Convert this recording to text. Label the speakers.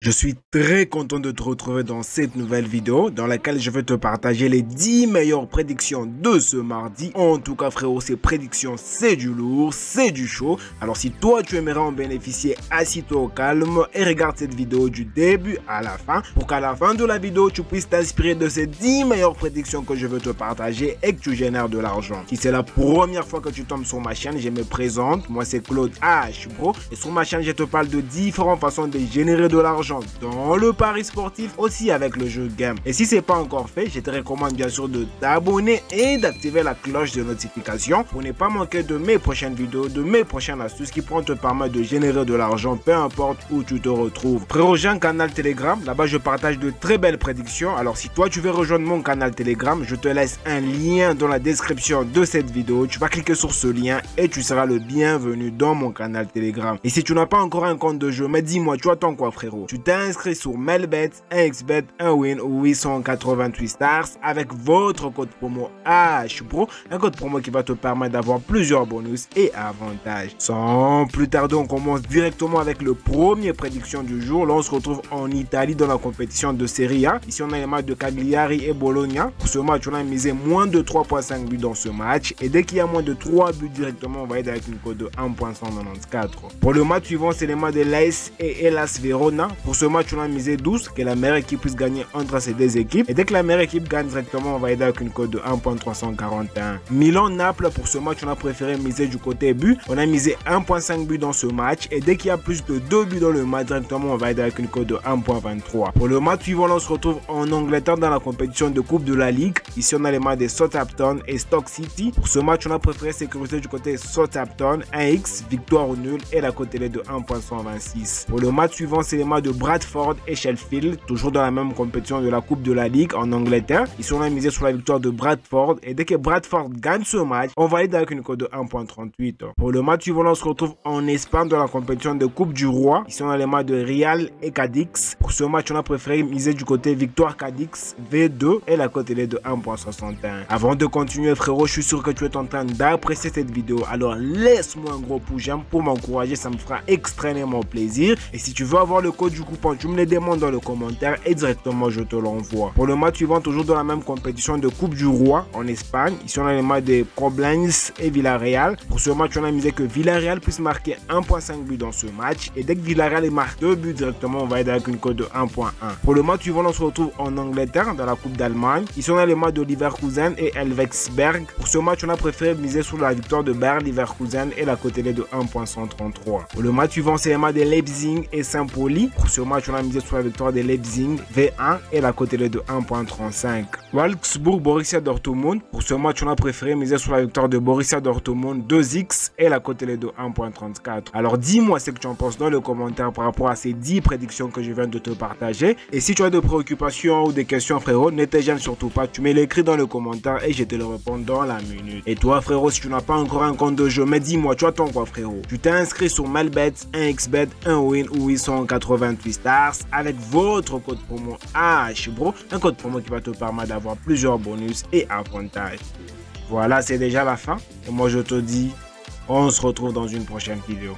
Speaker 1: Je suis très content de te retrouver dans cette nouvelle vidéo dans laquelle je vais te partager les 10 meilleures prédictions de ce mardi. En tout cas frérot, ces prédictions c'est du lourd, c'est du chaud. Alors si toi tu aimerais en bénéficier, assis-toi au calme et regarde cette vidéo du début à la fin pour qu'à la fin de la vidéo tu puisses t'inspirer de ces 10 meilleures prédictions que je veux te partager et que tu génères de l'argent. Si c'est la première fois que tu tombes sur ma chaîne, je me présente, moi c'est Claude H Bro et sur ma chaîne je te parle de différentes façons de générer de l'argent dans le pari sportif, aussi avec le jeu game. Et si c'est pas encore fait, je te recommande bien sûr de t'abonner et d'activer la cloche de notification pour ne pas manquer de mes prochaines vidéos, de mes prochaines astuces qui pourront te permettre de générer de l'argent peu importe où tu te retrouves. Frérot, j'ai un canal Telegram, là-bas je partage de très belles prédictions. Alors si toi tu veux rejoindre mon canal Telegram, je te laisse un lien dans la description de cette vidéo. Tu vas cliquer sur ce lien et tu seras le bienvenu dans mon canal Telegram. Et si tu n'as pas encore un compte de jeu, mais dis-moi, tu attends quoi frérot? Tu t'es inscrit sur Melbet, 1xBet, 1win ou 888 stars avec votre code promo HPRO, un code promo qui va te permettre d'avoir plusieurs bonus et avantages. Sans plus tarder, on commence directement avec le premier prédiction du jour. Là, on se retrouve en Italie dans la compétition de Serie A. Ici, on a les matchs de Cagliari et Bologna. Pour ce match, on a misé moins de 3.5 buts dans ce match. Et dès qu'il y a moins de 3 buts directement, on va être avec une cote de 1.194. Pour le match suivant, c'est les matchs de l'AS et Hellas Verona. Pour ce match, on a misé 12, que la meilleure équipe puisse gagner entre ces deux équipes. Et dès que la meilleure équipe gagne directement, on va aider avec une cote de 1.341. Milan-Naples, pour ce match, on a préféré miser du côté but. On a misé 1.5 buts dans ce match. Et dès qu'il y a plus de 2 buts dans le match, directement, on va aider avec une cote de 1.23. Pour le match suivant, on se retrouve en Angleterre dans la compétition de Coupe de la Ligue. Ici, on a les matchs de Southampton et Stoke City. Pour ce match, on a préféré sécuriser du côté Southampton, 1x, victoire ou nul et la cote est de 1.126. Pour le match suivant, c'est les matchs de Bradford et Sheffield, toujours dans la même compétition de la Coupe de la Ligue en Angleterre. Ici, on a misé sur la victoire de Bradford et dès que Bradford gagne ce match, on va aller avec une cote de 1.38. Pour le match suivant, on se retrouve en Espagne dans la compétition de Coupe du Roi. Ici, on a les matchs de Real et Cadix. Pour ce match, on a préféré miser du côté victoire Cadix V2 et la cote est de 1.61. Avant de continuer frérot, je suis sûr que tu es en train d'apprécier cette vidéo. Alors laisse-moi un gros pouce j'aime pour m'encourager, ça me fera extrêmement plaisir. Et si tu veux avoir le code du coupon, tu me le demandes dans le commentaire et directement je te l'envoie. Pour le match suivant, toujours dans la même compétition de Coupe du Roi en Espagne, ici on a les matchs de Koblenz et Villarreal. Pour ce match, on a misé que Villarreal puisse marquer 1.5 buts dans ce match et dès que Villarreal marque 2 buts directement, on va être avec une cote de 1.1. Pour le match suivant, on se retrouve en Angleterre dans la Coupe d'Allemagne. Ici on a les matchs de Leverkusen et Elversberg. Pour ce match, on a préféré miser sur la victoire de Bayer Leverkusen et la cote est de 1.133. Pour le match suivant, c'est les matchs de Leipzig et Saint-Pauli. Pour ce match, on a misé sur la victoire de Leipzig V1 et la cote est de 1.35. Wolfsburg Borussia Dortmund. Pour ce match, on a préféré miser sur la victoire de Borussia Dortmund 2x et la cote est de 1.34. Alors dis-moi ce que tu en penses dans le commentaire par rapport à ces 10 prédictions que je viens de te partager. Et si tu as des préoccupations ou des questions frérot, ne te gêne surtout pas, tu me l'écris dans le commentaire et je te le réponds dans la minute. Et toi frérot, si tu n'as pas encore un compte de jeu, mais dis-moi, tu attends quoi frérot? Tu t'es inscrit sur Melbet, 1xBet, 1win ou 888 stars avec votre code promo HBRO, un code promo qui va te permettre d'avoir plusieurs bonus et avantages. Voilà, c'est déjà la fin et moi je te dis, on se retrouve dans une prochaine vidéo.